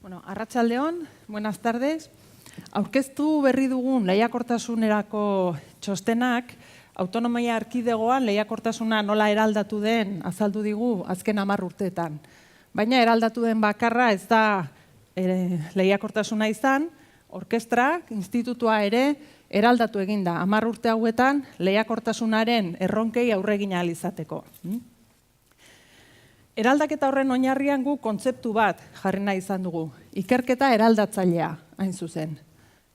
Bueno, arratsaldeon, buenas tardes. Aurkeztu berri dugun lehiakortasunerako txostenak, autonomia erkidegoan lehiakortasuna nola eraldatu den azaldu digu azken 10 urteetan. Baina eraldatu den bakarra ez da lehiakortasuna izan, orkestrak, institutua ere eraldatu eginda 10 urte hauetan lehiakortasunaren erronkei aurre egin ahal izateko. Eraldaketa horren oinarrian gu kontzeptu bat jarri nahi izan dugu, ikerketa eraldatzailea hain zuzen.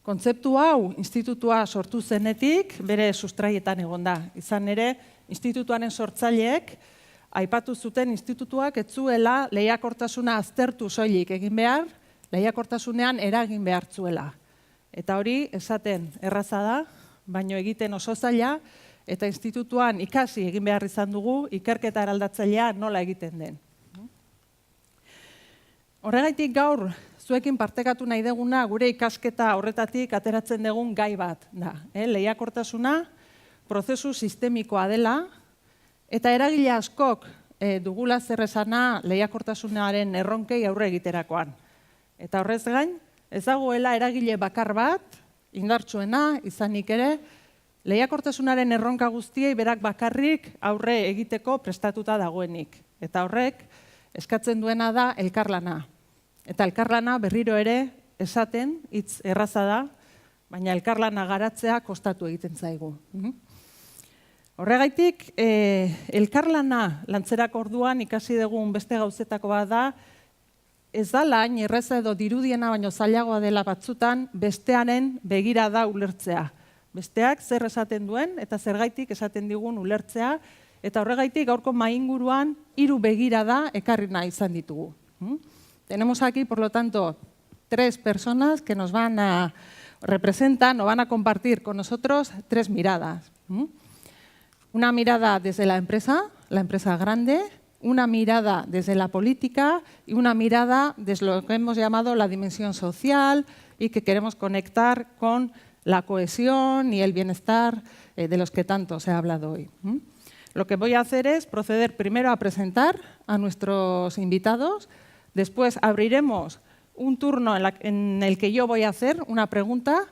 Kontzeptu hau institutua sortu zenetik bere sustraietan egon da. Izan ere, institutuaren sortzaileek aipatu zuten institutuak ez zuela lehiakortasuna aztertu soilik egin behar, lehiakortasunean eragin behar zuela. Eta hori esaten erraza da, baino egiten oso zaila, eta institutuan ikasi egin behar izan dugu, ikerketa eraldatzailea nola egiten den. Horregaitik gaur, zuekin partekatu nahi deguna, gure ikasketa horretatik ateratzen dugun gai bat da. Lehiakortasuna prozesu sistemikoa dela, eta eragile askok dugula zer esana lehiakortasunaren erronkei aurre egiterakoan. Eta horrez gain, ez dagoela eragile bakar bat, indartsuena, izanik ere, lehiakortasunaren erronka guztiei berak bakarrik aurre egiteko prestatuta dagoenik. Eta horrek eskatzen duena da elkarlana. Eta elkarlana berriro ere esaten, hitz erraza da, baina elkarlana garatzea kostatu egiten zaigu. Horregaitik, elkarlana lantzerako orduan ikasi dugun beste gauzetako bat da, ez da lain erraza edo dirudiena baino zailagoa dela batzutan bestearen begirada ulertzea. Besteak zer esaten duen eta zergaitik esaten digun ulertzea, eta horregaitik gaurko mahai-inguruan 3 begirada ekarri nahi izan ditugu. Tenemos aquí, por lo tanto, 3 personas que nos van a representar o van a compartir con nosotros 3 miradas. Una mirada desde la empresa grande, una mirada desde la política y una mirada desde lo que hemos llamado la dimensión social y que queremos conectar con la cohesión y el bienestar de los que tanto se ha hablado hoy. Lo que voy a hacer es proceder primero a presentar a nuestros invitados, después abriremos un turno en el que yo voy a hacer una pregunta,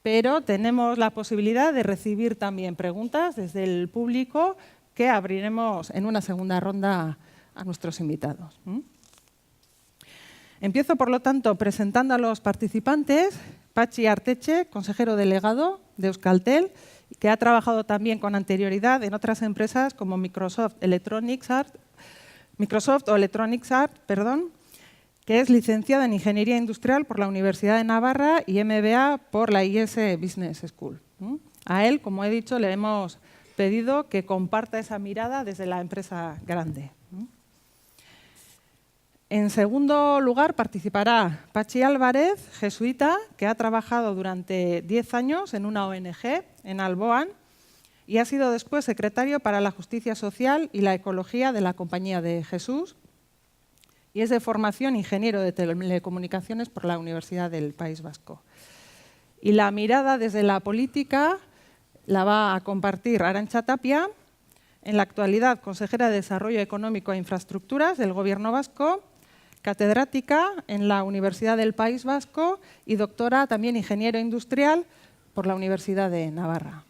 pero tenemos la posibilidad de recibir también preguntas desde el público que abriremos en una segunda ronda a nuestros invitados. Empiezo, por lo tanto, presentando a los participantes. Patxi Artetxe, consejero delegado de Euskaltel, que ha trabajado también con anterioridad en otras empresas como Microsoft o Electronics Arts, que es licenciado en Ingeniería Industrial por la Universidad de Navarra y MBA por la IS Business School. A él, como he dicho, le hemos pedido que comparta esa mirada desde la empresa grande. En segundo lugar, participará Patxi Álvarez, jesuita, que ha trabajado durante 10 años en una ONG, en Alboan, y ha sido después secretario para la Justicia Social y la Ecología de la Compañía de Jesús, y es de formación ingeniero de telecomunicaciones por la Universidad del País Vasco. Y la mirada desde la política la va a compartir Arantxa Tapia, en la actualidad consejera de Desarrollo Económico e Infraestructuras del Gobierno Vasco, catedrática en la Universidad del País Vasco y doctora también ingeniero industrial por la Universidad de Navarra.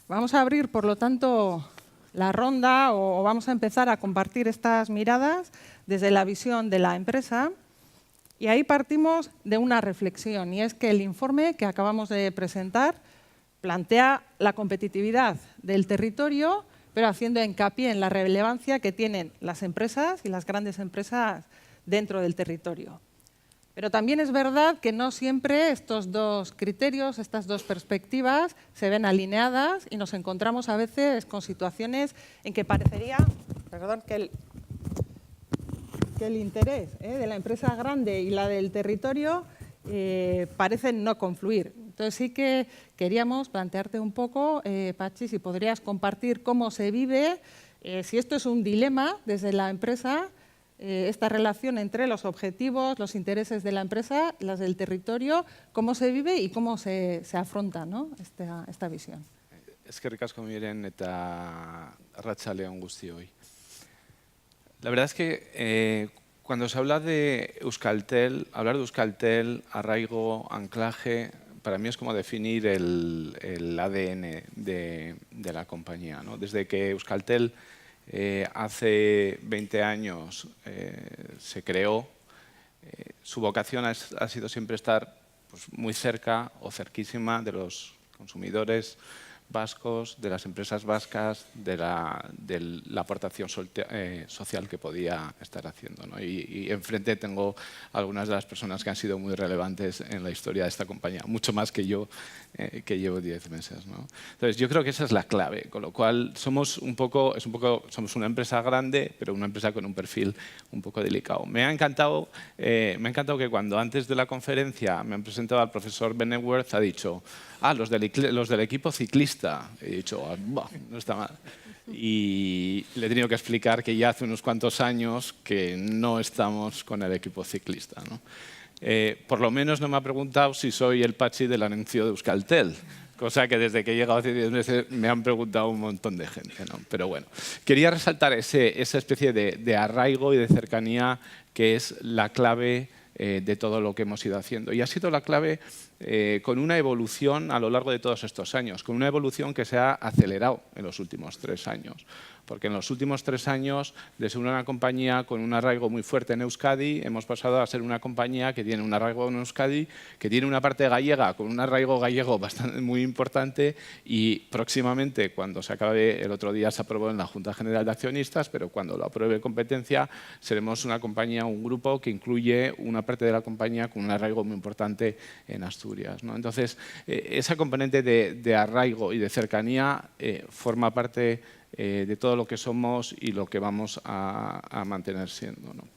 Vamos a abrir, por lo tanto, la ronda o vamos a empezar a compartir estas miradas desde la visión de la empresa y ahí partimos de una reflexión y es que el informe que acabamos de presentar plantea la competitividad del territorio pero haciendo hincapié en la relevancia que tienen las empresas y las grandes empresas dentro del territorio. Pero también es verdad que no siempre estos 2 criterios, estas 2 perspectivas se ven alineadas y nos encontramos a veces con situaciones en que parecería que el interés de la empresa grande y la del territorio parecen no confluir. Entonces sí que queríamos plantearte un poco, Patxi, si podrías compartir cómo se vive, si esto es un dilema desde la empresa, esta relación entre los objetivos, los intereses de la empresa, las del territorio, cómo se vive y cómo se afronta, ¿no? esta visión. Eskerrik asko miren eta arratsaldeon guztioi. La verdad es que Cuando se habla de Euskaltel, hablar de Euskaltel, arraigo, anclaje, para mí es como definir el ADN de la compañía, ¿no? Desde que Euskaltel hace 20 años se creó, su vocación ha sido siempre estar pues, muy cerca o cerquísima de los consumidores vascos, de las empresas vascas, de la aportación social que podía estar haciendo, ¿no? Y enfrente tengo algunas de las personas que han sido muy relevantes en la historia de esta compañía, mucho más que yo, que llevo 10 meses, ¿no? Entonces, yo creo que esa es la clave, con lo cual somos somos una empresa grande, pero una empresa con un perfil un poco delicado. Me ha encantado que cuando antes de la conferencia me han presentado al profesor Benneworth, ha dicho, los del equipo ciclista. He dicho, no está mal. Y le he tenido que explicar que ya hace unos cuantos años que no estamos con el equipo ciclista, ¿no? Por lo menos no me ha preguntado si soy el Patxi del anuncio de Euskaltel, cosa que desde que he llegado hace 10 meses me han preguntado un montón de gente, ¿no? Pero bueno, quería resaltar esa especie de arraigo y de cercanía que es la clave de todo lo que hemos ido haciendo. Y ha sido la clave con una evolución a lo largo de todos estos años, con una evolución que se ha acelerado en los últimos 3 años. Porque en los últimos 3 años, de ser una compañía con un arraigo muy fuerte en Euskadi, hemos pasado a ser una compañía que tiene un arraigo en Euskadi, que tiene una parte gallega con un arraigo gallego muy importante y próximamente, cuando se acabe, el otro día se aprobó en la Junta General de Accionistas, pero cuando lo apruebe competencia, seremos una compañía, un grupo que incluye una parte de la compañía con un arraigo muy importante en Asturias, ¿no? Entonces, esa componente de arraigo y de cercanía forma parte de todo lo que somos y lo que vamos a mantener siendo, ¿no?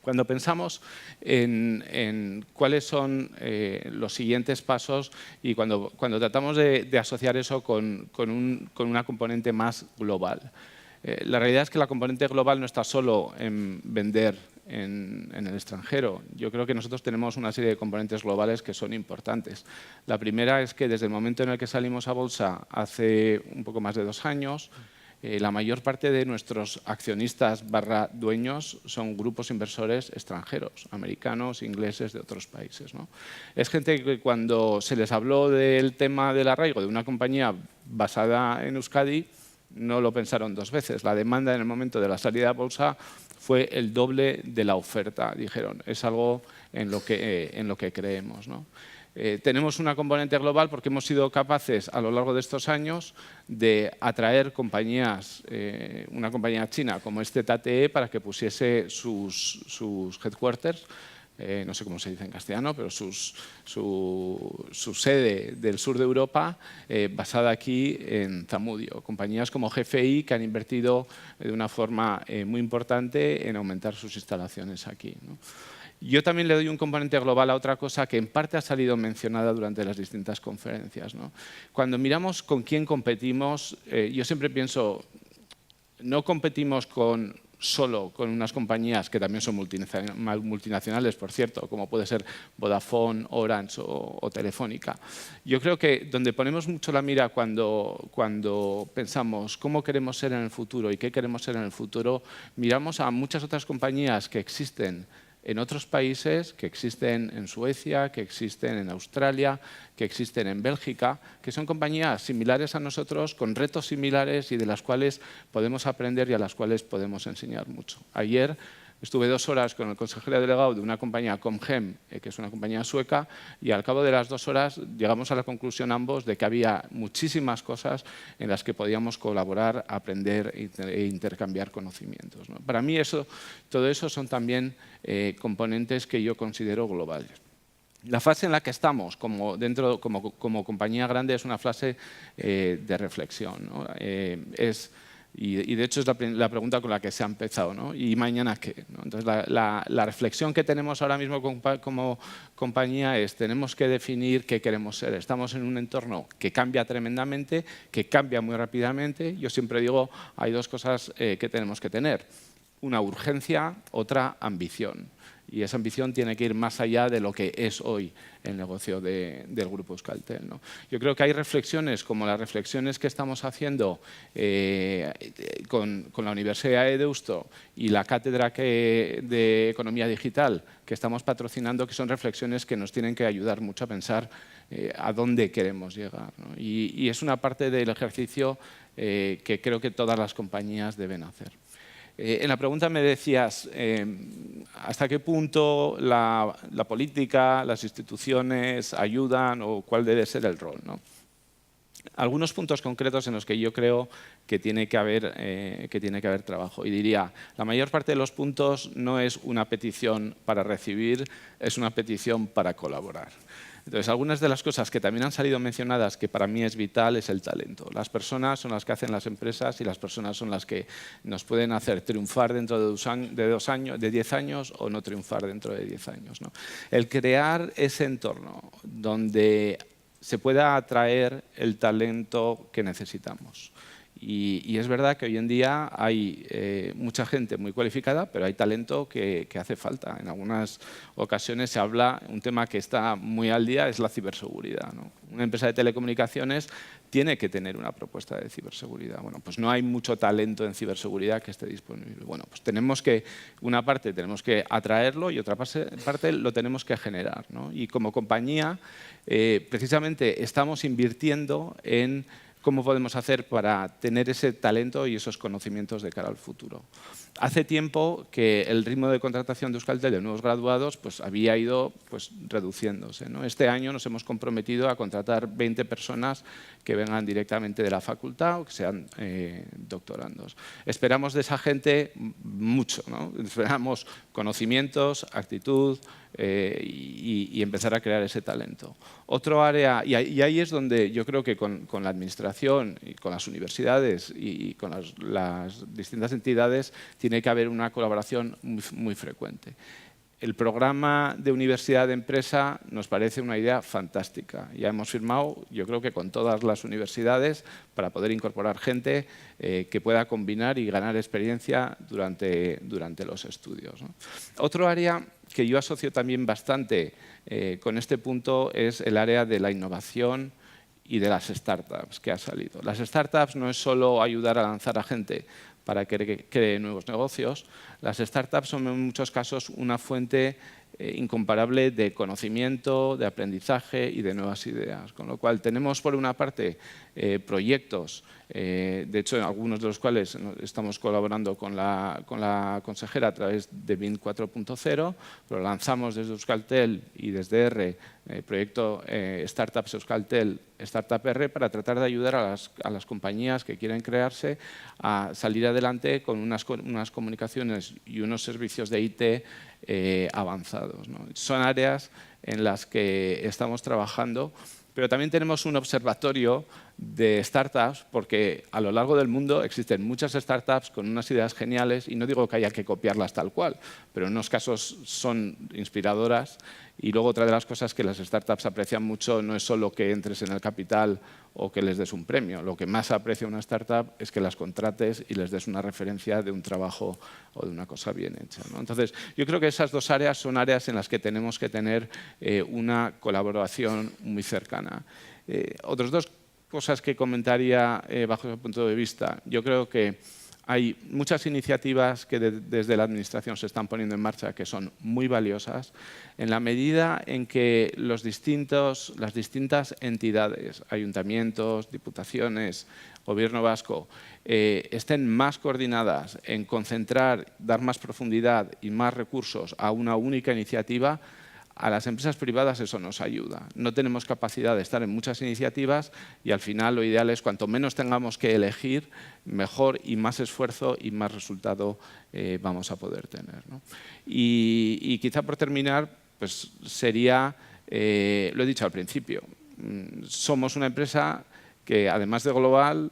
Cuando pensamos en cuáles son los siguientes pasos y cuando tratamos de asociar eso con una componente más global, la realidad es que la componente global no está solo en vender en el extranjero. Yo creo que nosotros tenemos una serie de componentes globales que son importantes. La primera es que desde el momento en el que salimos a bolsa hace un poco más de 2 años, la mayor parte de nuestros accionistas / dueños son grupos inversores extranjeros, americanos, ingleses, de otros países, ¿no? Es gente que cuando se les habló del tema del arraigo de una compañía basada en Euskadi, no lo pensaron 2 veces. La demanda en el momento de la salida a bolsa fue el doble de la oferta. Dijeron, es algo en lo que creemos, ¿no? Tenemos una componente global porque hemos sido capaces a lo largo de estos años de atraer compañías, una compañía china como TATE para que pusiese sus headquarters, no sé cómo se dice en castellano, pero su sede del sur de Europa basada aquí en Zamudio. Compañías como GFI que han invertido de una forma muy importante en aumentar sus instalaciones aquí, ¿no? Yo también le doy un componente global a otra cosa que en parte ha salido mencionada durante las distintas conferencias, ¿no? Cuando miramos con quién competimos, yo siempre pienso, no competimos solo con unas compañías que también son multinacionales, por cierto, como puede ser Vodafone, Orange o Telefónica. Yo creo que donde ponemos mucho la mira cuando pensamos cómo queremos ser en el futuro y qué queremos ser en el futuro, miramos a muchas otras compañías que existen en otros países, que existen en Suecia, que existen en Australia, que existen en Bélgica, que son compañías similares a nosotros, con retos similares y de las cuales podemos aprender y a las cuales podemos enseñar mucho. Ayer estuve 2 horas con el consejero delegado de una compañía, Comhem, que es una compañía sueca, y al cabo de las 2 horas llegamos a la conclusión ambos de que había muchísimas cosas en las que podíamos colaborar, aprender e intercambiar conocimientos, ¿no? Para mí todo eso son también componentes que yo considero globales. La fase en la que estamos como compañía grande es una fase de reflexión, ¿no? Y de hecho es la pregunta con la que se ha empezado, ¿no? ¿Y mañana qué? ¿No? Entonces la reflexión que tenemos ahora mismo como compañía es tenemos que definir qué queremos ser. Estamos en un entorno que cambia tremendamente, que cambia muy rápidamente. Yo siempre digo, hay 2 cosas que tenemos que tener. Una urgencia, otra ambición. Y esa ambición tiene que ir más allá de lo que es hoy el negocio del Grupo Euskaltel, ¿no? Yo creo que hay reflexiones como las reflexiones que estamos haciendo con la Universidad de Deusto y la cátedra de Economía Digital que estamos patrocinando, que son reflexiones que nos tienen que ayudar mucho a pensar a dónde queremos llegar, ¿no? Y es una parte del ejercicio que creo que todas las compañías deben hacer. En la pregunta me decías hasta qué punto la política, las instituciones ayudan o cuál debe ser el rol, ¿no? Algunos puntos concretos en los que yo creo que tiene que haber trabajo. Y diría, la mayor parte de los puntos no es una petición para recibir, es una petición para colaborar. Entonces, algunas de las cosas que también han salido mencionadas, que para mí es vital, es el talento. Las personas son las que hacen las empresas y las personas son las que nos pueden hacer triunfar dentro de 10 años o no triunfar dentro de 10 años, ¿no? El crear ese entorno donde se pueda atraer el talento que necesitamos. Y es verdad que hoy en día hay mucha gente muy cualificada, pero hay talento que hace falta. En algunas ocasiones se habla, un tema que está muy al día es la ciberseguridad, ¿no? Una empresa de telecomunicaciones tiene que tener una propuesta de ciberseguridad. Bueno, pues no hay mucho talento en ciberseguridad que esté disponible. Bueno, pues una parte tenemos que atraerlo y otra parte lo tenemos que generar, ¿no? Y como compañía, precisamente estamos invirtiendo en cómo podemos hacer para tener ese talento y esos conocimientos de cara al futuro. Hace tiempo que el ritmo de contratación de Euskaltel de nuevos graduados había ido reduciéndose, ¿no? Este año nos hemos comprometido a contratar 20 personas que vengan directamente de la facultad o que sean doctorandos. Esperamos de esa gente mucho, ¿no? Esperamos conocimientos, actitud y empezar a crear ese talento. Otro área, y ahí es donde yo creo que con la administración y con las universidades y con las distintas entidades tiene que haber una colaboración muy frecuente. El programa de universidad de empresa nos parece una idea fantástica. Ya hemos firmado, yo creo que con todas las universidades, para poder incorporar gente que pueda combinar y ganar experiencia durante los estudios, ¿no? Otro área que yo asocio también bastante con este punto es el área de la innovación y de las startups que ha salido. Las startups no es solo ayudar a lanzar a gente para que cree nuevos negocios. Las startups son en muchos casos una fuente incomparable de conocimiento, de aprendizaje y de nuevas ideas. Con lo cual tenemos por una parte proyectos, de hecho en algunos de los cuales estamos colaborando con la consejera a través de BIN 4.0, pero lanzamos desde Euskaltel y desde R proyecto Startups Euskaltel, Startup R, para tratar de ayudar a las compañías que quieren crearse a salir adelante con unas comunicaciones y unos servicios de IT avanzados, ¿no? Son áreas en las que estamos trabajando, pero también tenemos un observatorio de startups, porque a lo largo del mundo existen muchas startups con unas ideas geniales, y no digo que haya que copiarlas tal cual, pero en unos casos son inspiradoras. Y luego otra de las cosas que las startups aprecian mucho no es solo que entres en el capital o que les des un premio. Lo que más aprecia una startup es que las contrates y les des una referencia de un trabajo o de una cosa bien hecha, ¿no? Entonces, yo creo que esas dos áreas son áreas en las que tenemos que tener una colaboración muy cercana. Otras dos cosas que comentaría bajo ese punto de vista. Yo creo que hay muchas iniciativas que desde la Administración se están poniendo en marcha que son muy valiosas en la medida en que las distintas entidades, ayuntamientos, diputaciones, Gobierno vasco, estén más coordinadas en concentrar, dar más profundidad y más recursos a una única iniciativa. A las empresas privadas eso nos ayuda. No tenemos capacidad de estar en muchas iniciativas y al final lo ideal es cuanto menos tengamos que elegir, mejor, y más esfuerzo y más resultado vamos a poder tener, ¿no? Y quizá por terminar, pues sería, lo he dicho al principio, somos una empresa que además de global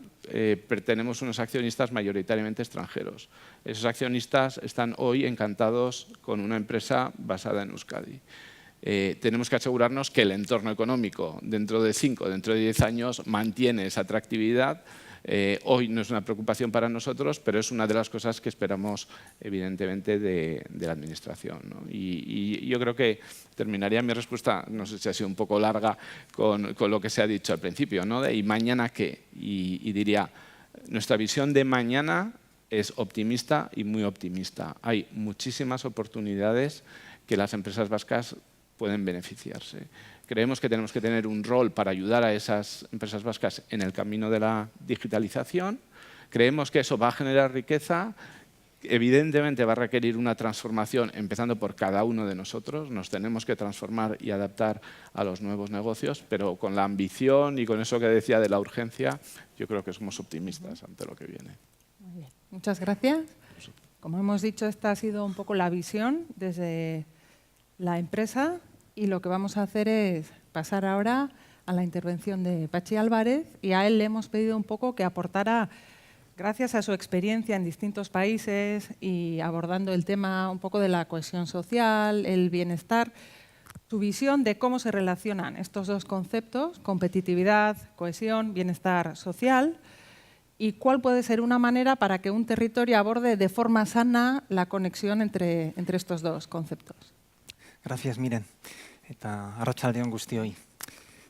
tenemos unos accionistas mayoritariamente extranjeros. Esos accionistas están hoy encantados con una empresa basada en Euskadi. Tenemos que asegurarnos que el entorno económico dentro de 5, dentro de 10 años mantiene esa atractividad Hoy no es una preocupación para nosotros, pero es una de las cosas que esperamos, evidentemente, de la Administración, ¿no? Y yo creo que terminaría mi respuesta, no sé si ha sido un poco larga, con lo que se ha dicho al principio, ¿no? ¿Y mañana qué? Y diría, nuestra visión de mañana es optimista y muy optimista. Hay muchísimas oportunidades que las empresas vascas pueden beneficiarse. Creemos que tenemos que tener un rol para ayudar a esas empresas vascas en el camino de la digitalización. Creemos que eso va a generar riqueza. Evidentemente va a requerir una transformación, empezando por cada uno de nosotros. Nos tenemos que transformar y adaptar a los nuevos negocios, pero con la ambición y con eso que decía de la urgencia, yo creo que somos optimistas ante lo que viene. Muy bien. Muchas gracias. Como hemos dicho, esta ha sido un poco la visión desde la empresa y lo que vamos a hacer es pasar ahora a la intervención de Patxi Álvarez y a él le hemos pedido un poco que aportara, gracias a su experiencia en distintos países y abordando el tema un poco de la cohesión social, el bienestar, su visión de cómo se relacionan estos dos conceptos, competitividad, cohesión, bienestar social, y cuál puede ser una manera para que un territorio aborde de forma sana la conexión entre estos dos conceptos. Gracias, Miren. Eta arratsaldeon guztioi.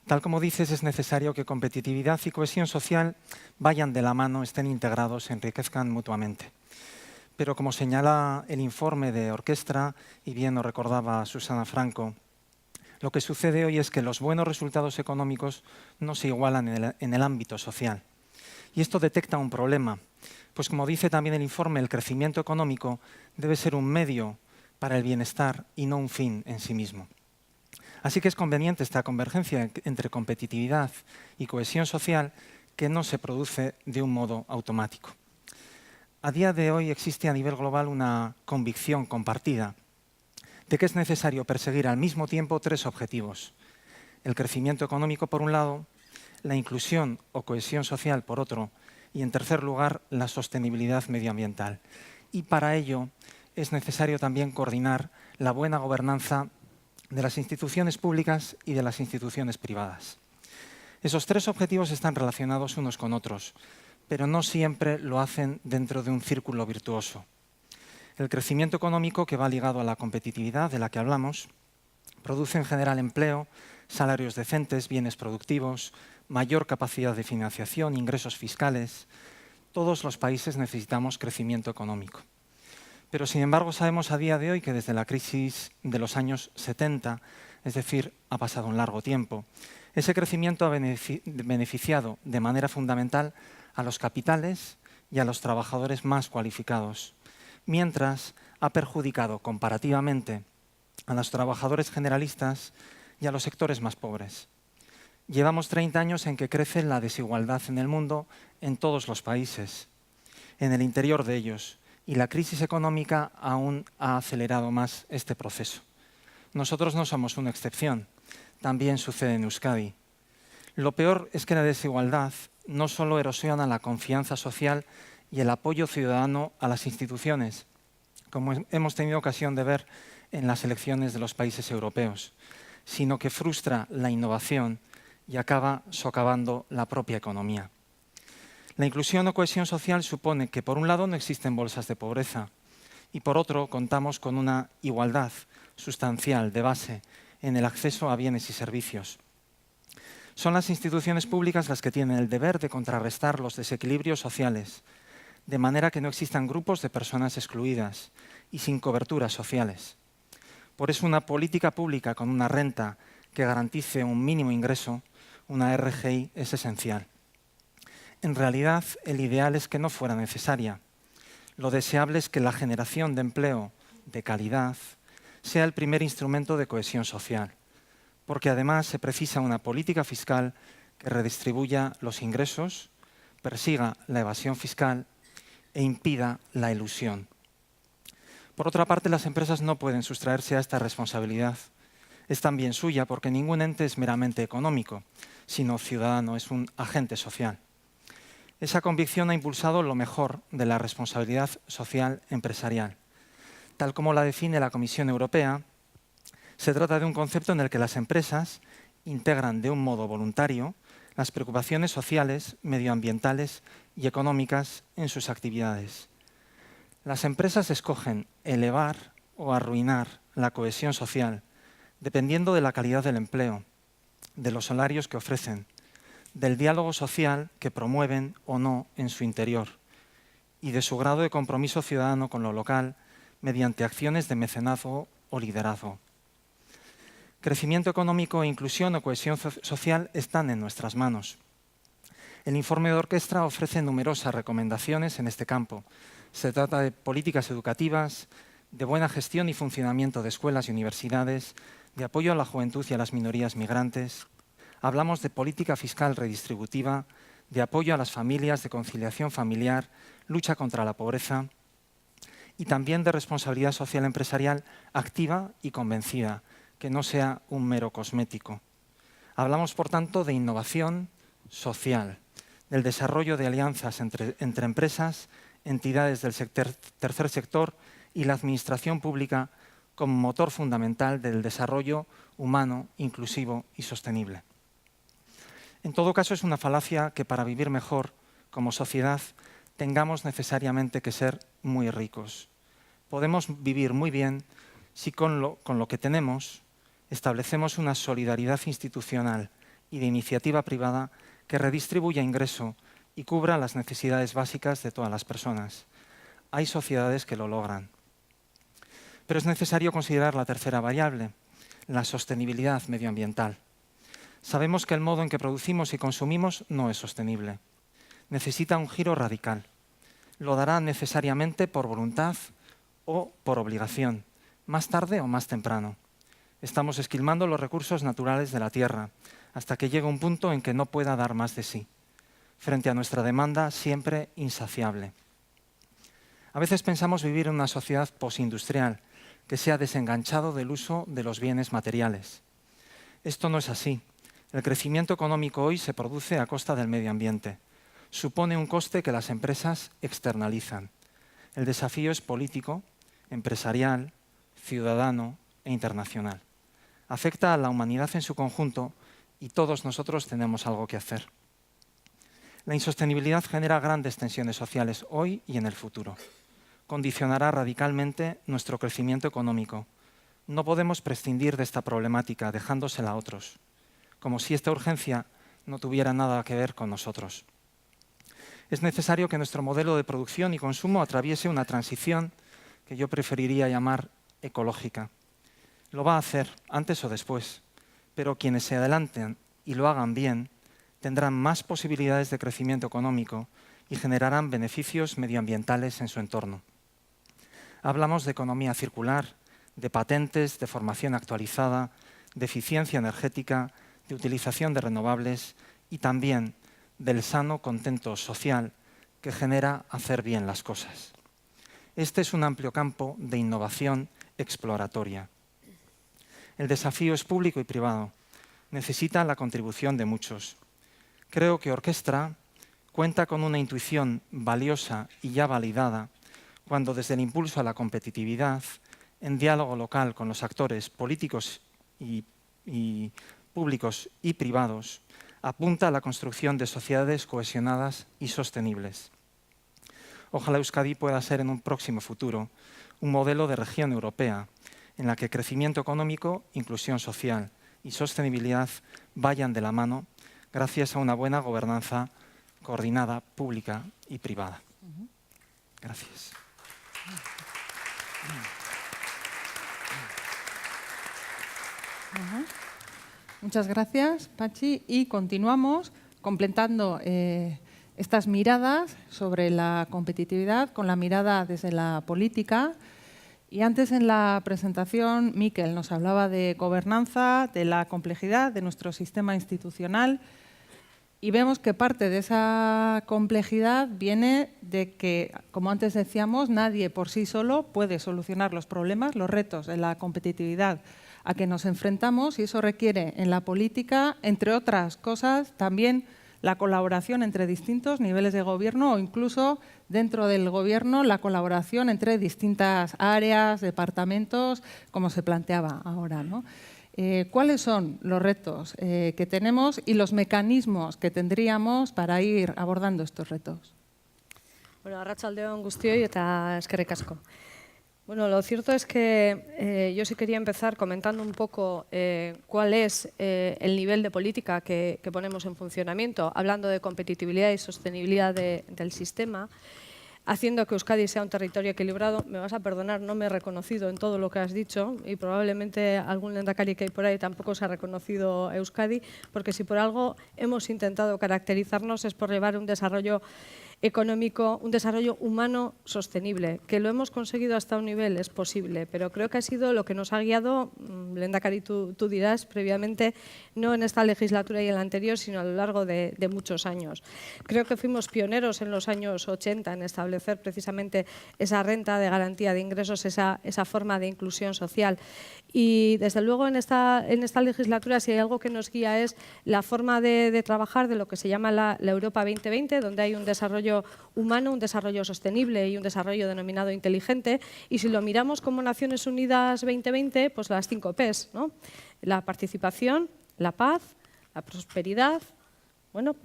Tal como dices, es necesario que competitividad y cohesión social vayan de la mano, estén integrados, se enriquezcan mutuamente. Pero como señala el informe de Orquestra, y bien lo recordaba Susana Franco, lo que sucede hoy es que los buenos resultados económicos no se igualan en el ámbito social. Y esto detecta un problema, pues como dice también el informe, el crecimiento económico debe ser un medio para el bienestar y no un fin en sí mismo. Así que es conveniente esta convergencia entre competitividad y cohesión social que no se produce de un modo automático. A día de hoy existe a nivel global una convicción compartida de que es necesario perseguir al mismo tiempo tres objetivos: el crecimiento económico por un lado, la inclusión o cohesión social por otro y, en tercer lugar, la sostenibilidad medioambiental. Y para ello es necesario también coordinar la buena gobernanza de las instituciones públicas y de las instituciones privadas. Esos tres objetivos están relacionados unos con otros, pero no siempre lo hacen dentro de un círculo virtuoso. El crecimiento económico, que va ligado a la competitividad de la que hablamos, produce en general empleo, salarios decentes, bienes productivos, mayor capacidad de financiación, ingresos fiscales. Todos los países necesitamos crecimiento económico. Pero, sin embargo, sabemos a día de hoy que desde la crisis de los años 70, es decir, ha pasado un largo tiempo, ese crecimiento ha beneficiado de manera fundamental a los capitales y a los trabajadores más cualificados, mientras ha perjudicado comparativamente a los trabajadores generalistas y a los sectores más pobres. Llevamos 30 años en que crece la desigualdad en el mundo, en todos los países, en el interior de ellos, y la crisis económica aún ha acelerado más este proceso. Nosotros no somos una excepción, también sucede en Euskadi. Lo peor es que la desigualdad no solo erosiona la confianza social y el apoyo ciudadano a las instituciones, como hemos tenido ocasión de ver en las elecciones de los países europeos, sino que frustra la innovación y acaba socavando la propia economía. La inclusión o cohesión social supone que, por un lado, no existen bolsas de pobreza y, por otro, contamos con una igualdad sustancial de base en el acceso a bienes y servicios. Son las instituciones públicas las que tienen el deber de contrarrestar los desequilibrios sociales, de manera que no existan grupos de personas excluidas y sin coberturas sociales. Por eso una política pública con una renta que garantice un mínimo ingreso, una RGI, es esencial. En realidad, el ideal es que no fuera necesaria. Lo deseable es que la generación de empleo de calidad sea el primer instrumento de cohesión social, porque además se precisa una política fiscal que redistribuya los ingresos, persiga la evasión fiscal e impida la elusión. Por otra parte, las empresas no pueden sustraerse a esta responsabilidad. Es también suya porque ningún ente es meramente económico, sino ciudadano, es un agente social. Esa convicción ha impulsado lo mejor de la responsabilidad social empresarial. Tal como la define la Comisión Europea, se trata de un concepto en el que las empresas integran de un modo voluntario las preocupaciones sociales, medioambientales y económicas en sus actividades. Las empresas escogen elevar o arruinar la cohesión social dependiendo de la calidad del empleo, de los salarios que ofrecen, del diálogo social que promueven o no en su interior y de su grado de compromiso ciudadano con lo local mediante acciones de mecenazgo o liderazgo. Crecimiento económico, inclusión o cohesión social están en nuestras manos. El informe de Orquestra ofrece numerosas recomendaciones en este campo. Se trata de políticas educativas, de buena gestión y funcionamiento de escuelas y universidades, de apoyo a la juventud y a las minorías migrantes. Hablamos de política fiscal redistributiva, de apoyo a las familias, de conciliación familiar, lucha contra la pobreza y también de responsabilidad social empresarial activa y convencida, que no sea un mero cosmético. Hablamos, por tanto, de innovación social, del desarrollo de alianzas entre empresas, entidades del tercer sector y la administración pública como motor fundamental del desarrollo humano, inclusivo y sostenible. En todo caso, es una falacia que para vivir mejor como sociedad tengamos necesariamente que ser muy ricos. Podemos vivir muy bien si con lo que tenemos establecemos una solidaridad institucional y de iniciativa privada que redistribuya ingreso y cubra las necesidades básicas de todas las personas. Hay sociedades que lo logran. Pero es necesario considerar la tercera variable, la sostenibilidad medioambiental. Sabemos que el modo en que producimos y consumimos no es sostenible. Necesita un giro radical. Lo dará necesariamente por voluntad o por obligación, más tarde o más temprano. Estamos esquilmando los recursos naturales de la Tierra hasta que llegue un punto en que no pueda dar más de sí, frente a nuestra demanda siempre insaciable. A veces pensamos vivir en una sociedad postindustrial que se ha desenganchado del uso de los bienes materiales. Esto no es así. El crecimiento económico hoy se produce a costa del medio ambiente. Supone un coste que las empresas externalizan. El desafío es político, empresarial, ciudadano e internacional. Afecta a la humanidad en su conjunto y todos nosotros tenemos algo que hacer. La insostenibilidad genera grandes tensiones sociales hoy y en el futuro. Condicionará radicalmente nuestro crecimiento económico. No podemos prescindir de esta problemática dejándosela a otros, como si esta urgencia no tuviera nada que ver con nosotros. Es necesario que nuestro modelo de producción y consumo atraviese una transición que yo preferiría llamar ecológica. Lo va a hacer antes o después, pero quienes se adelanten y lo hagan bien tendrán más posibilidades de crecimiento económico y generarán beneficios medioambientales en su entorno. Hablamos de economía circular, de patentes, de formación actualizada, de eficiencia energética, de utilización de renovables y también del sano contento social que genera hacer bien las cosas. Este es un amplio campo de innovación exploratoria. El desafío es público y privado. Necesita la contribución de muchos. Creo que Orquestra cuenta con una intuición valiosa y ya validada cuando desde el impulso a la competitividad, en diálogo local con los actores políticos y públicos y privados, apunta a la construcción de sociedades cohesionadas y sostenibles. Ojalá Euskadi pueda ser en un próximo futuro un modelo de región europea en la que crecimiento económico, inclusión social y sostenibilidad vayan de la mano gracias a una buena gobernanza coordinada, pública y privada. Gracias. Muchas gracias, Patxi. Y continuamos completando estas miradas sobre la competitividad con la mirada desde la política. Y antes en la presentación, Mikel nos hablaba de gobernanza, de la complejidad de nuestro sistema institucional. Y vemos que parte de esa complejidad viene de que, como antes decíamos, nadie por sí solo puede solucionar los problemas, los retos de la competitividad a que nos enfrentamos, y eso requiere en la política, entre otras cosas, también la colaboración entre distintos niveles de gobierno o incluso dentro del gobierno la colaboración entre distintas áreas, departamentos, como se planteaba ahora, ¿no? ¿Cuáles son los retos que tenemos y los mecanismos que tendríamos para ir abordando estos retos? Bueno, arratsaldeon guztioi eta eskerrik asko. Bueno, lo cierto es que yo sí quería empezar comentando un poco cuál es el nivel de política que ponemos en funcionamiento, hablando de competitividad y sostenibilidad del sistema, haciendo que Euskadi sea un territorio equilibrado. Me vas a perdonar, no me he reconocido en todo lo que has dicho y probablemente algún lehendakari que hay por ahí tampoco se ha reconocido a Euskadi, porque si por algo hemos intentado caracterizarnos es por llevar un desarrollo económico, un desarrollo humano sostenible, que lo hemos conseguido hasta un nivel, es posible, pero creo que ha sido lo que nos ha guiado, lehendakari, tú dirás, previamente, no en esta legislatura y en la anterior, sino a lo largo de muchos años. Creo que fuimos pioneros en los años 80 en establecer precisamente esa renta de garantía de ingresos, esa forma de inclusión social. Y desde luego en esta legislatura, si hay algo que nos guía, es la forma de trabajar de lo que se llama la Europa 2020, donde hay un desarrollo humano, un desarrollo sostenible y un desarrollo denominado inteligente. Y si lo miramos como Naciones Unidas 2020, pues las 5 Ps, ¿no? La participación, la paz, la prosperidad, bueno,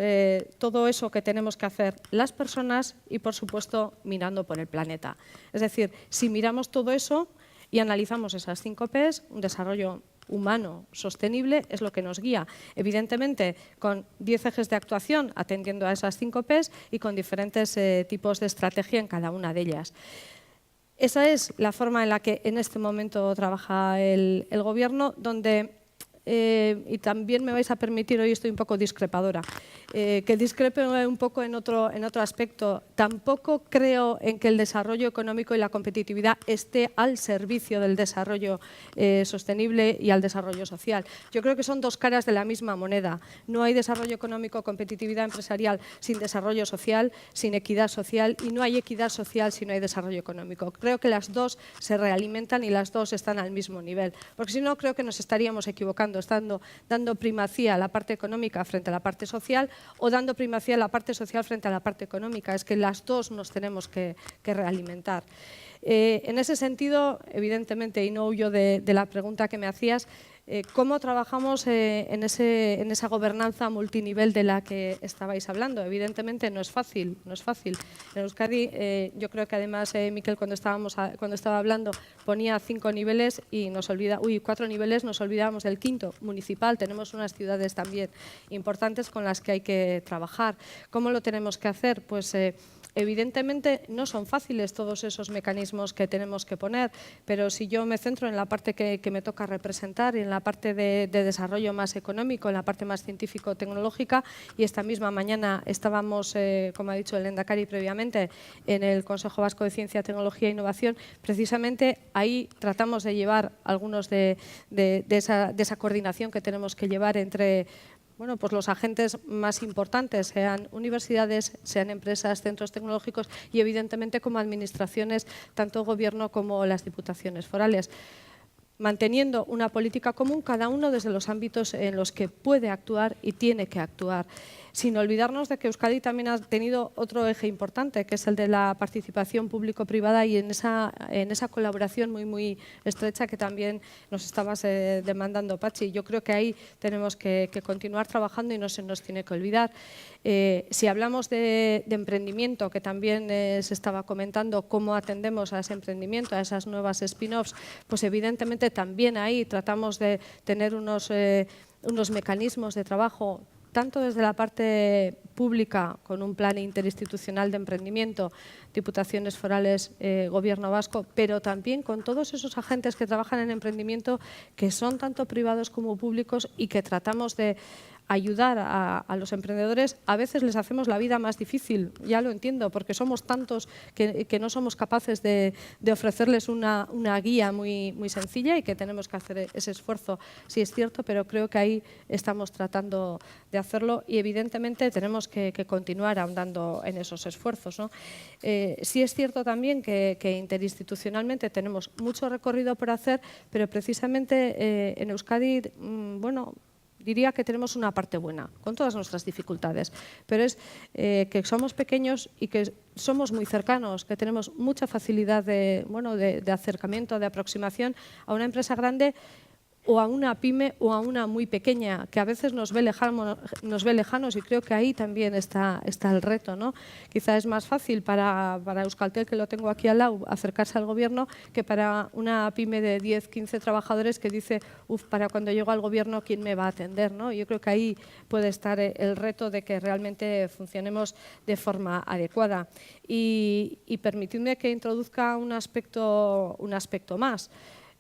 todo eso que tenemos que hacer las personas y, por supuesto, mirando por el planeta. Es decir, si miramos todo eso y analizamos esas 5 Ps, un desarrollo humano sostenible es lo que nos guía, evidentemente con 10 ejes de actuación atendiendo a esas 5 Ps y con diferentes tipos de estrategia en cada una de ellas. Esa es la forma en la que en este momento trabaja el Gobierno, donde y también me vais a permitir, hoy estoy un poco discrepadora, que discrepe un poco en otro aspecto. Tampoco creo en que el desarrollo económico y la competitividad esté al servicio del desarrollo sostenible y al desarrollo social. Yo creo que son dos caras de la misma moneda. No hay desarrollo económico, competitividad empresarial sin desarrollo social, sin equidad social, y no hay equidad social si no hay desarrollo económico. Creo que las dos se realimentan y las dos están al mismo nivel, porque si no creo que nos estaríamos equivocando, dando primacía a la parte económica frente a la parte social o dando primacía a la parte social frente a la parte económica. Es que las dos nos tenemos que realimentar. En ese sentido, evidentemente, y no huyo de la pregunta que me hacías, ¿cómo trabajamos en esa gobernanza multinivel de la que estabais hablando? Evidentemente no es fácil, no es fácil. En Euskadi, yo creo que además Miquel cuando estaba hablando ponía 5 niveles y 4 niveles, nos olvidábamos del quinto, municipal. Tenemos unas ciudades también importantes con las que hay que trabajar. ¿Cómo lo tenemos que hacer? Pues evidentemente no son fáciles todos esos mecanismos que tenemos que poner, pero si yo me centro en la parte que me toca representar y en la parte de desarrollo más económico, en la parte más científico-tecnológica, y esta misma mañana estábamos, como ha dicho el lehendakari previamente, en el Consejo Vasco de Ciencia, Tecnología e Innovación, precisamente ahí tratamos de llevar algunos de esa coordinación que tenemos que llevar entre pues los agentes más importantes, sean universidades, sean empresas, centros tecnológicos y evidentemente como administraciones, tanto gobierno como las diputaciones forales, manteniendo una política común, cada uno desde los ámbitos en los que puede actuar y tiene que actuar. Sin olvidarnos de que Euskadi también ha tenido otro eje importante, que es el de la participación público-privada y en esa colaboración muy estrecha que también nos estabas demandando, Pachi. Yo creo que ahí tenemos que continuar trabajando y no se nos tiene que olvidar. Si hablamos de emprendimiento, que también se estaba comentando cómo atendemos a ese emprendimiento, a esas nuevas spin-offs, pues evidentemente también ahí tratamos de tener unos mecanismos de trabajo tanto desde la parte pública, con un plan interinstitucional de emprendimiento, diputaciones forales, gobierno vasco, pero también con todos esos agentes que trabajan en emprendimiento, que son tanto privados como públicos y que tratamos de ayudar a los emprendedores. A veces les hacemos la vida más difícil, ya lo entiendo, porque somos tantos que no somos capaces de ofrecerles una guía muy sencilla y que tenemos que hacer ese esfuerzo. Sí es cierto, pero creo que ahí estamos tratando de hacerlo y evidentemente tenemos que continuar ahondando en esos esfuerzos, ¿no? Sí es cierto también que interinstitucionalmente tenemos mucho recorrido por hacer, pero precisamente en Euskadi, diría que tenemos una parte buena, con todas nuestras dificultades, pero es que somos pequeños y que somos muy cercanos, que tenemos mucha facilidad de acercamiento, de aproximación a una empresa grande o a una pyme o a una muy pequeña, que a veces nos ve lejanos, y creo que ahí también está el reto, ¿no? Quizá es más fácil para Euskaltel, que lo tengo aquí al lado, acercarse al gobierno que para una pyme de 10, 15 trabajadores que dice, para cuando llego al gobierno, ¿quién me va a atender? ¿No? Yo creo que ahí puede estar el reto de que realmente funcionemos de forma adecuada. Y permitidme que introduzca un aspecto más.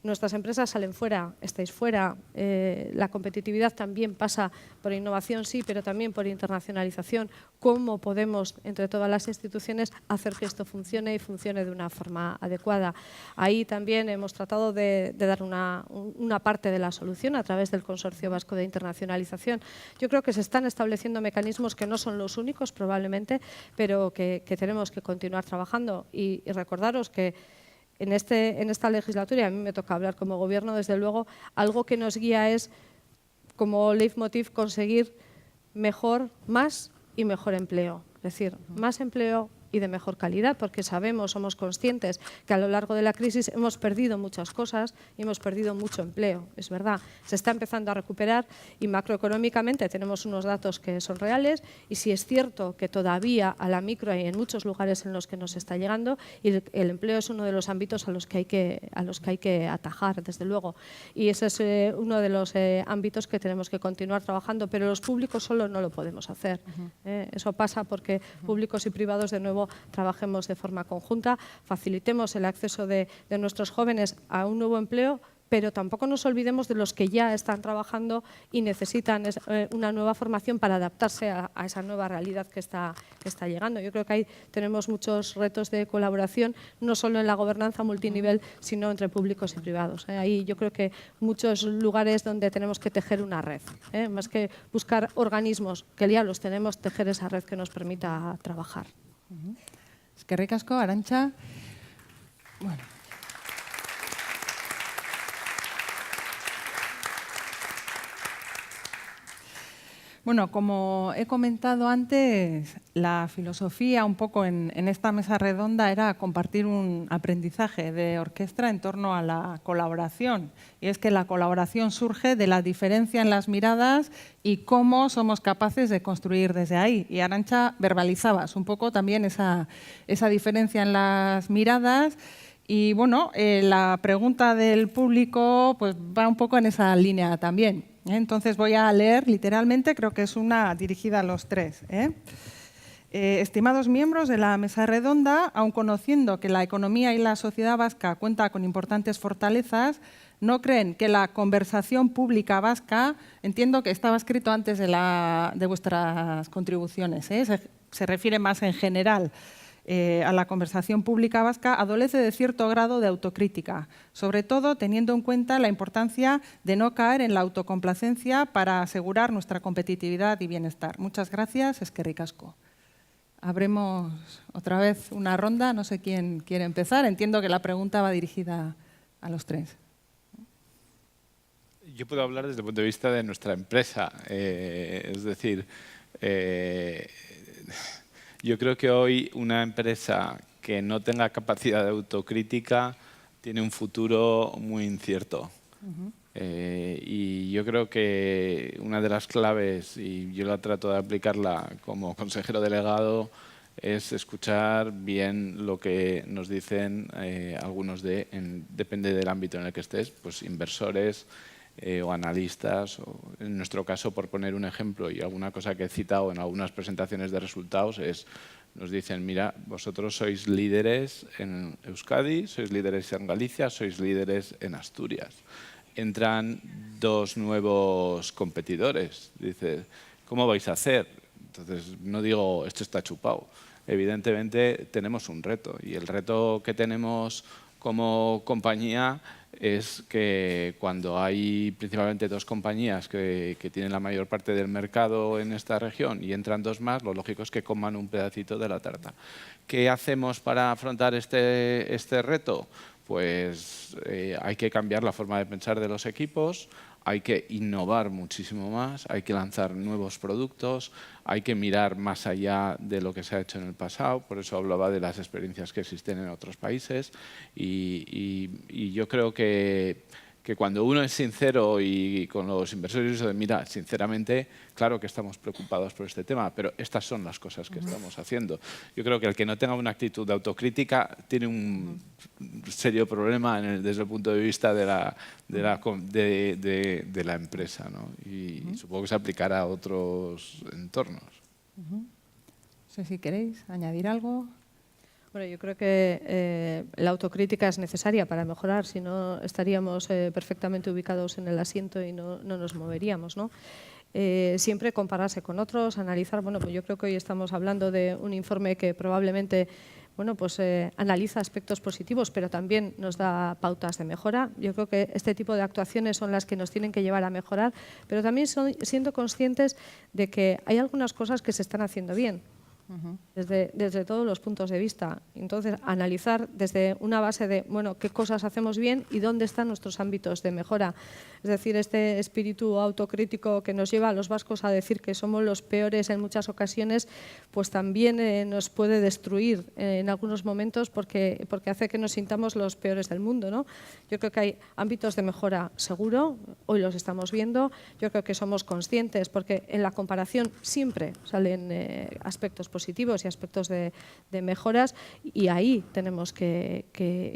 Nuestras empresas salen fuera, estáis fuera. La competitividad también pasa por innovación, sí, pero también por internacionalización. ¿Cómo podemos, entre todas las instituciones, hacer que esto funcione y funcione de una forma adecuada? Ahí también hemos tratado de dar una parte de la solución a través del Consorcio Vasco de Internacionalización. Yo creo que se están estableciendo mecanismos que no son los únicos, probablemente, pero que tenemos que continuar trabajando. Y recordaros que en esta legislatura, y a mí me toca hablar como gobierno, desde luego, algo que nos guía es, como leitmotiv, conseguir más y mejor empleo. Es decir, más empleo y de mejor calidad, porque somos conscientes que a lo largo de la crisis hemos perdido muchas cosas y hemos perdido mucho empleo, es verdad. Se está empezando a recuperar y macroeconómicamente tenemos unos datos que son reales, y sí es cierto que todavía a la micro hay en muchos lugares en los que nos está llegando, y el empleo es uno de los ámbitos a los que hay que atajar, desde luego. Y ese es uno de los ámbitos que tenemos que continuar trabajando, pero los públicos solo no lo podemos hacer. Eso pasa porque públicos y privados, de nuevo, trabajemos de forma conjunta, facilitemos el acceso de nuestros jóvenes a un nuevo empleo, pero tampoco nos olvidemos de los que ya están trabajando y necesitan una nueva formación para adaptarse a esa nueva realidad que está llegando. Yo creo que ahí tenemos muchos retos de colaboración, no solo en la gobernanza multinivel, sino entre públicos y privados. Ahí yo creo que muchos lugares donde tenemos que tejer una red, más que buscar organismos, que ya los tenemos, tejer esa red que nos permita trabajar. Eskerrik asko, Arantxa. Bueno, como he comentado antes, la filosofía un poco en esta mesa redonda era compartir un aprendizaje de orquestra en torno a la colaboración. Y es que la colaboración surge de la diferencia en las miradas y cómo somos capaces de construir desde ahí. Y Arantxa, verbalizabas un poco también esa diferencia en las miradas. Y bueno, la pregunta del público pues, va un poco en esa línea también. Entonces voy a leer literalmente, creo que es una dirigida a los tres. Estimados miembros de la mesa redonda, aun conociendo que la economía y la sociedad vasca cuenta con importantes fortalezas, ¿no creen que la conversación pública vasca, entiendo que estaba escrito antes de vuestras contribuciones, se refiere más en general, a la conversación pública vasca, adolece de cierto grado de autocrítica, sobre todo teniendo en cuenta la importancia de no caer en la autocomplacencia para asegurar nuestra competitividad y bienestar? Muchas gracias, eskerrik asko. Abremos otra vez una ronda, no sé quién quiere empezar, entiendo que la pregunta va dirigida a los tres. Yo puedo hablar desde el punto de vista de nuestra empresa, es decir, yo creo que hoy una empresa que no tenga capacidad de autocrítica tiene un futuro muy incierto. Y yo creo que una de las claves, y yo la trato de aplicarla como consejero delegado, es escuchar bien lo que nos dicen algunos depende del ámbito en el que estés, pues inversores, o analistas, o en nuestro caso, por poner un ejemplo, y alguna cosa que he citado en algunas presentaciones de resultados, nos dicen, mira, vosotros sois líderes en Euskadi, sois líderes en Galicia, sois líderes en Asturias. Entran dos nuevos competidores. Dice, ¿cómo vais a hacer? Entonces, no digo, esto está chupado. Evidentemente, tenemos un reto, y el reto que tenemos como compañía es que cuando hay principalmente dos compañías que tienen la mayor parte del mercado en esta región y entran dos más, lo lógico es que coman un pedacito de la tarta. ¿Qué hacemos para afrontar este reto? Pues hay que cambiar la forma de pensar de los equipos, hay que innovar muchísimo más, hay que lanzar nuevos productos, hay que mirar más allá de lo que se ha hecho en el pasado, por eso hablaba de las experiencias que existen en otros países y yo creo que que cuando uno es sincero y con los inversores dice, mira, sinceramente, claro que estamos preocupados por este tema, pero estas son las cosas que estamos haciendo. Yo creo que el que no tenga una actitud de autocrítica tiene un serio problema desde el punto de vista de la empresa, ¿no? Y supongo que se aplicará a otros entornos. No sé si queréis añadir algo. Bueno, yo creo que la autocrítica es necesaria para mejorar, si no estaríamos perfectamente ubicados en el asiento y no nos moveríamos, ¿no? Siempre compararse con otros, analizar, bueno, pues yo creo que hoy estamos hablando de un informe que probablemente, bueno, pues analiza aspectos positivos, pero también nos da pautas de mejora. Yo creo que este tipo de actuaciones son las que nos tienen que llevar a mejorar, pero también siendo conscientes de que hay algunas cosas que se están haciendo bien. Desde todos los puntos de vista. Entonces, analizar desde una base de, bueno, qué cosas hacemos bien y dónde están nuestros ámbitos de mejora. Es decir, este espíritu autocrítico que nos lleva a los vascos a decir que somos los peores en muchas ocasiones, pues también nos puede destruir en algunos momentos porque hace que nos sintamos los peores del mundo, ¿no? Yo creo que hay ámbitos de mejora seguro, hoy los estamos viendo, yo creo que somos conscientes porque en la comparación siempre salen aspectos positivos y aspectos de mejoras y ahí tenemos que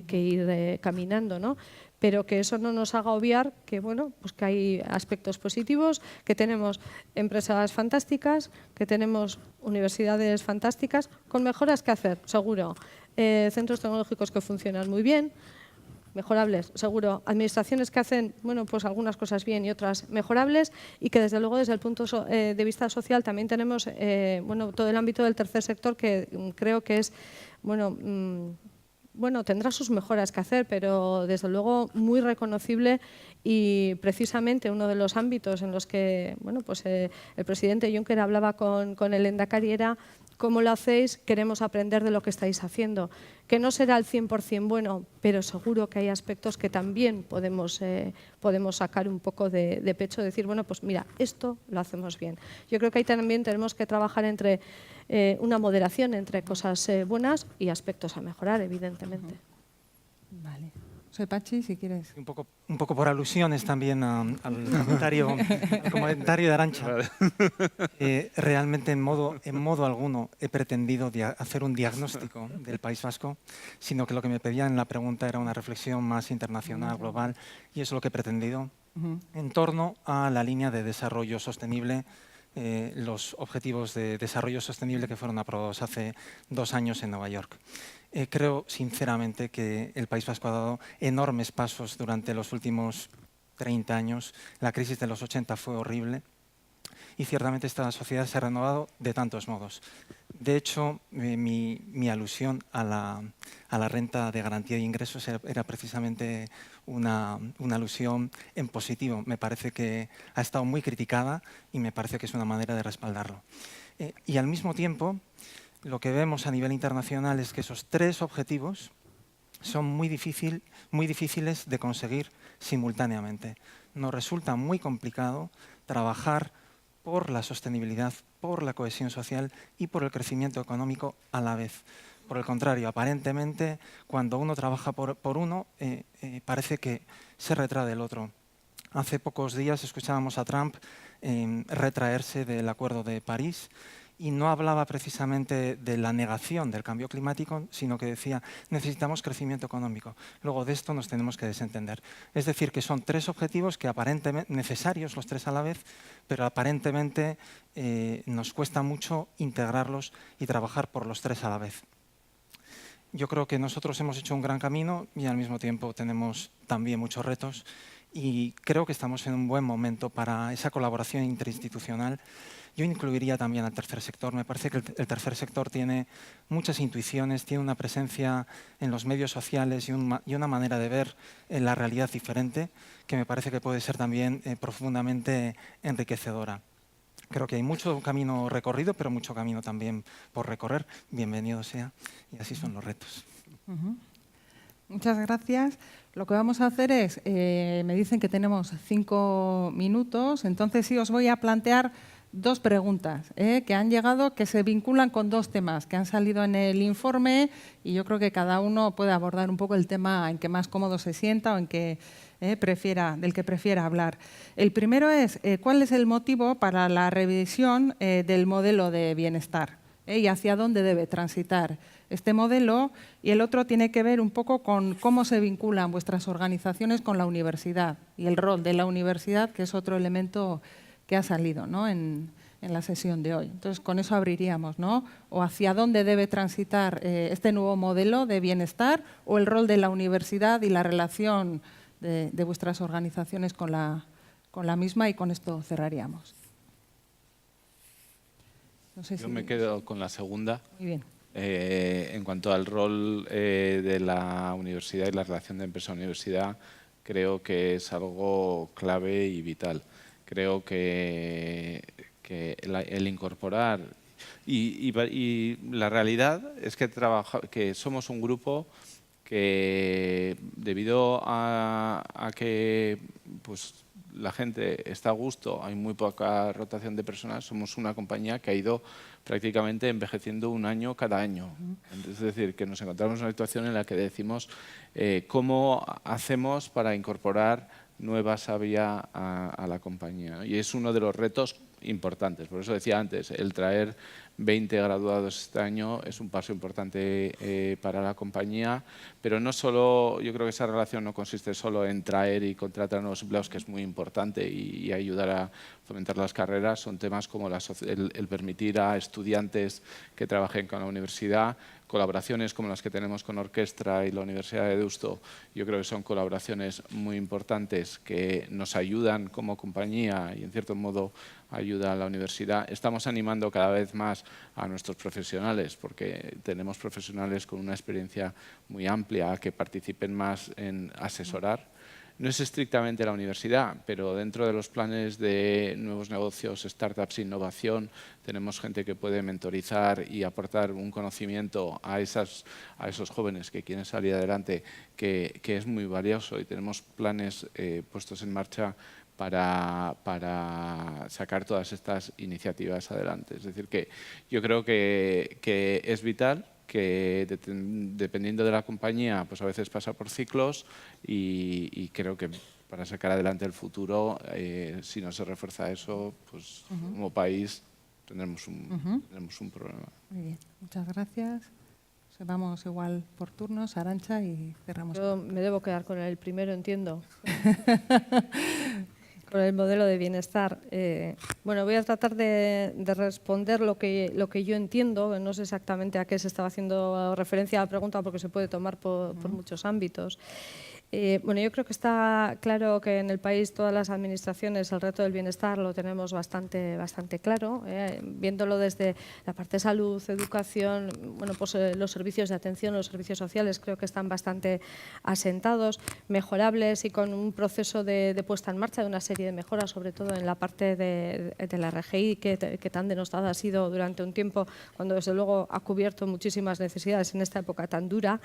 ir caminando, ¿no? Pero que eso no nos haga obviar que, bueno, pues que hay aspectos positivos, que tenemos empresas fantásticas, que tenemos universidades fantásticas, con mejoras que hacer, seguro. Centros tecnológicos que funcionan muy bien, mejorables, seguro. Administraciones que hacen, bueno, pues algunas cosas bien y otras mejorables y que desde luego desde el punto de vista social también tenemos, bueno, todo el ámbito del tercer sector que creo que es, bueno, tendrá sus mejoras que hacer, pero desde luego muy reconocible y precisamente uno de los ámbitos en los que, bueno, pues el presidente Juncker hablaba con el Lehendakari era ¿cómo lo hacéis? Queremos aprender de lo que estáis haciendo. Que no será al 100% bueno, pero seguro que hay aspectos que también podemos sacar un poco de pecho, decir, bueno, pues mira, esto lo hacemos bien. Yo creo que ahí también tenemos que trabajar entre una moderación entre cosas buenas y aspectos a mejorar, evidentemente. Vale. Soy Pachi, si quieres. Un poco por alusiones también al comentario de Arantxa. Realmente en modo alguno he pretendido hacer un diagnóstico del País Vasco, sino que lo que me pedían en la pregunta era una reflexión más internacional, global, y eso es lo que he pretendido en torno a la línea de desarrollo sostenible, los objetivos de desarrollo sostenible que fueron aprobados hace 2 años en Nueva York. Creo sinceramente que el País Vasco ha dado enormes pasos durante los últimos 30 años. La crisis de los 80 fue horrible y ciertamente esta sociedad se ha renovado de tantos modos. De hecho, mi alusión a la renta de garantía de ingresos era precisamente una alusión en positivo. Me parece que ha estado muy criticada y me parece que es una manera de respaldarlo. Y al mismo tiempo, lo que vemos a nivel internacional es que esos 3 objetivos son muy difíciles de conseguir simultáneamente. Nos resulta muy complicado trabajar por la sostenibilidad, por la cohesión social y por el crecimiento económico a la vez. Por el contrario, aparentemente, cuando uno trabaja por uno, parece que se retrae del otro. Hace pocos días escuchábamos a Trump retraerse del Acuerdo de París y no hablaba precisamente de la negación del cambio climático, sino que decía necesitamos crecimiento económico. Luego de esto nos tenemos que desentender. Es decir, que son 3 objetivos que aparentemente, necesarios los 3 a la vez, pero aparentemente nos cuesta mucho integrarlos y trabajar por los 3 a la vez. Yo creo que nosotros hemos hecho un gran camino y al mismo tiempo tenemos también muchos retos y creo que estamos en un buen momento para esa colaboración interinstitucional. Yo incluiría también al tercer sector. Me parece que el tercer sector tiene muchas intuiciones, tiene una presencia en los medios sociales y una manera de ver la realidad diferente que me parece que puede ser también profundamente enriquecedora. Creo que hay mucho camino recorrido, pero mucho camino también por recorrer. Bienvenido sea. Y así son los retos. Muchas gracias. Lo que vamos a hacer es, me dicen que tenemos 5 minutos, entonces sí os voy a plantear 2 preguntas que han llegado que se vinculan con 2 temas que han salido en el informe y yo creo que cada uno puede abordar un poco el tema en que más cómodo se sienta o en que del que prefiera hablar. El primero es cuál es el motivo para la revisión del modelo de bienestar y hacia dónde debe transitar este modelo, y el otro tiene que ver un poco con cómo se vinculan vuestras organizaciones con la universidad y el rol de la universidad, que es otro elemento que ha salido, ¿no?, en la sesión de hoy. Entonces, con eso abriríamos, ¿no? O hacia dónde debe transitar este nuevo modelo de bienestar o el rol de la universidad y la relación de vuestras organizaciones con la misma, y con esto cerraríamos. No sé Yo me quedo con la segunda. Muy bien. En cuanto al rol de la universidad y la relación de empresa-universidad, creo que es algo clave y vital. Creo que el incorporar y la realidad es que somos un grupo que, debido a que pues, la gente está a gusto, hay muy poca rotación de personas, somos una compañía que ha ido prácticamente envejeciendo 1 año cada año. Es decir, que nos encontramos en una situación en la que decimos cómo hacemos para incorporar nueva savia a la compañía, ¿no? Y es uno de los retos importantes. Por eso decía antes, el traer 20 graduados este año es un paso importante para la compañía, pero no solo, yo creo que esa relación no consiste solo en traer y contratar nuevos empleados, que es muy importante, y ayudar a fomentar las carreras. Son temas como el permitir a estudiantes que trabajen con la universidad, colaboraciones como las que tenemos con Orquestra y la Universidad de Deusto. Yo creo que son colaboraciones muy importantes que nos ayudan como compañía y, en cierto modo, ayuda a la universidad. Estamos animando cada vez más a nuestros profesionales, porque tenemos profesionales con una experiencia muy amplia, a que participen más en asesorar. No es estrictamente la universidad, pero dentro de los planes de nuevos negocios, startups, innovación, tenemos gente que puede mentorizar y aportar un conocimiento a esos jóvenes que quieren salir adelante, que es muy valioso, y tenemos planes puestos en marcha para sacar todas estas iniciativas adelante. Es decir, que yo creo que es vital, que dependiendo de la compañía, pues a veces pasa por ciclos, y creo que para sacar adelante el futuro, si no se refuerza eso, pues como país tendremos un problema. Muy bien, muchas gracias. Vamos igual por turnos, Arantxa, y cerramos. Yo me debo quedar con el primero, entiendo. Con el modelo de bienestar. Bueno, voy a tratar de responder lo que yo entiendo. No sé exactamente a qué se estaba haciendo referencia a la pregunta, porque se puede tomar por muchos ámbitos. Bueno, yo creo que está claro que en el país todas las administraciones el reto del bienestar lo tenemos bastante claro, viéndolo desde la parte de salud, educación, bueno, pues los servicios de atención, los servicios sociales creo que están bastante asentados, mejorables y con un proceso de puesta en marcha de una serie de mejoras, sobre todo en la parte de la RGI, que tan denostada ha sido durante un tiempo, cuando desde luego ha cubierto muchísimas necesidades en esta época tan dura.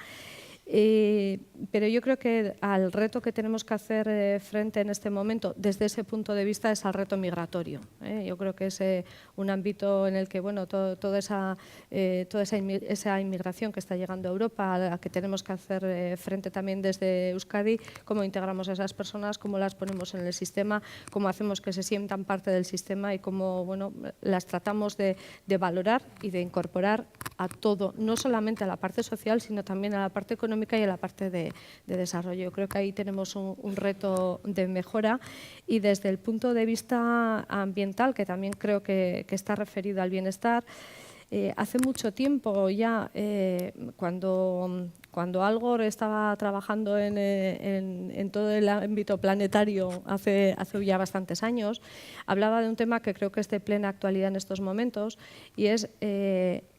Pero yo creo que al reto que tenemos que hacer frente en este momento, desde ese punto de vista, es al reto migratorio. Yo creo que es un ámbito en el que, bueno, toda esa inmigración que está llegando a Europa, a la que tenemos que hacer frente también desde Euskadi, cómo integramos a esas personas, cómo las ponemos en el sistema, cómo hacemos que se sientan parte del sistema y cómo, bueno, las tratamos de valorar y de incorporar a todo, no solamente a la parte social, sino también a la parte económica y a la parte de desarrollo. Yo creo que ahí tenemos un reto de mejora, y desde el punto de vista ambiental, que también creo que está referido al bienestar, hace mucho tiempo ya, cuando Al Gore estaba trabajando en todo el ámbito planetario hace ya bastantes años, hablaba de un tema que creo que es de plena actualidad en estos momentos, y es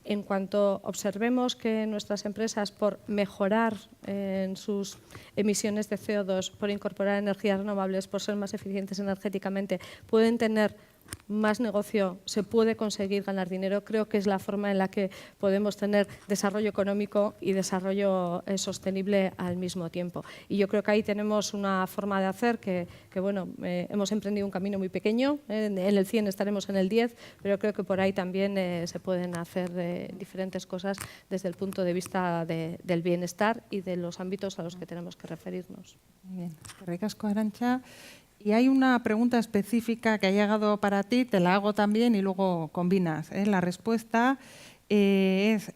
en cuanto observemos que nuestras empresas, por mejorar en sus emisiones de CO2, por incorporar energías renovables, por ser más eficientes energéticamente, pueden tener más negocio, se puede conseguir ganar dinero. Creo que es la forma en la que podemos tener desarrollo económico y desarrollo sostenible al mismo tiempo. Y yo creo que ahí tenemos una forma de hacer que bueno, hemos emprendido un camino muy pequeño. En el 100 estaremos en el 10, pero creo que por ahí también se pueden hacer diferentes cosas desde el punto de vista del bienestar y de los ámbitos a los que tenemos que referirnos. Muy bien, eskerrik asko, Arantxa. Y hay una pregunta específica que ha llegado para ti, te la hago también y luego combinas. La respuesta es,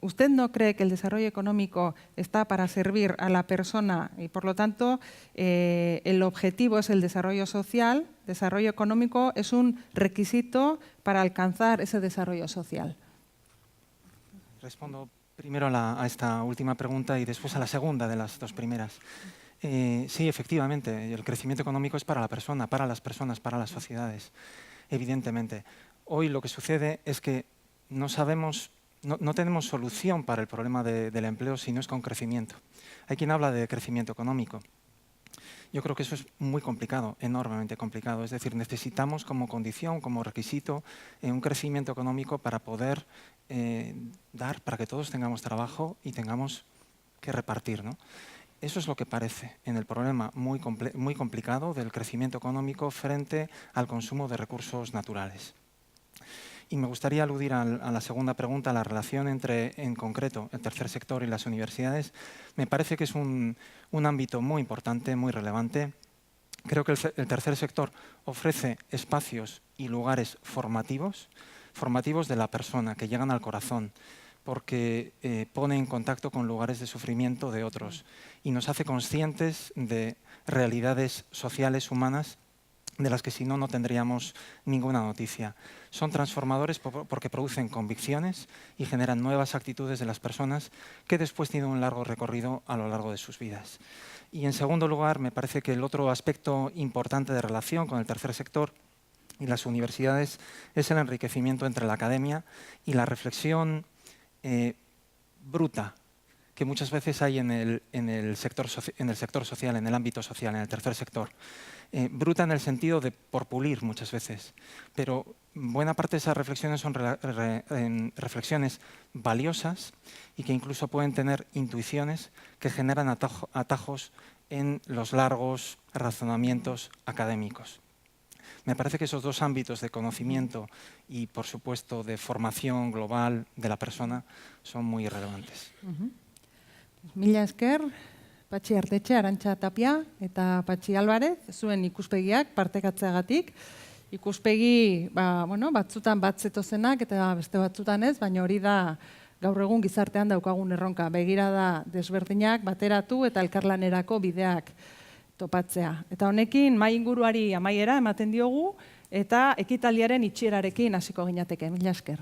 ¿usted no cree que el desarrollo económico está para servir a la persona y por lo tanto el objetivo es el desarrollo social? Desarrollo económico es un requisito para alcanzar ese desarrollo social. Respondo primero a esta última pregunta y después a la segunda de las dos primeras. Sí, efectivamente, el crecimiento económico es para la persona, para las personas, para las sociedades, evidentemente. Hoy lo que sucede es que no tenemos solución para el problema del empleo si no es con crecimiento. Hay quien habla de crecimiento económico. Yo creo que eso es muy complicado, enormemente complicado. Es decir, necesitamos como condición, como requisito, un crecimiento económico para poder para que todos tengamos trabajo y tengamos que repartir, ¿no? Eso es lo que parece en el problema muy complicado del crecimiento económico frente al consumo de recursos naturales. Y me gustaría aludir a la segunda pregunta, la relación entre, en concreto, el tercer sector y las universidades. Me parece que es un ámbito muy importante, muy relevante. Creo que el tercer sector ofrece espacios y lugares formativos de la persona, que llegan al corazón, porque pone en contacto con lugares de sufrimiento de otros y nos hace conscientes de realidades sociales humanas de las que si no, no tendríamos ninguna noticia. Son transformadores porque producen convicciones y generan nuevas actitudes de las personas que después tienen un largo recorrido a lo largo de sus vidas. Y en segundo lugar, me parece que el otro aspecto importante de relación con el tercer sector y las universidades es el enriquecimiento entre la academia y la reflexión bruta que muchas veces hay en el sector social, en el ámbito social, en el tercer sector. Bruta en el sentido de por pulir muchas veces, pero buena parte de esas reflexiones son reflexiones valiosas y que incluso pueden tener intuiciones que generan atajos en los largos razonamientos académicos. Me parece que esos dos ámbitos de conocimiento y, por supuesto, de formación global de la persona son muy relevantes. Mila esker, Patxi Artetxe, Arantxa Tapia eta Patxi Álvarez, zuen ikuspegiak partekatzeagatik. Ikuspegi, batzutan bat zetozenak eta beste batzutan ez, baina hori da gaur egun gizartean daukagun erronka. Begirada desberdinak bateratu eta elkarlanerako bideak topatzea. Eta honekin, mahai inguruari amaiera ematen diogu eta ekitaldiaren itxierarekin hasiko ginateke. Mila esker.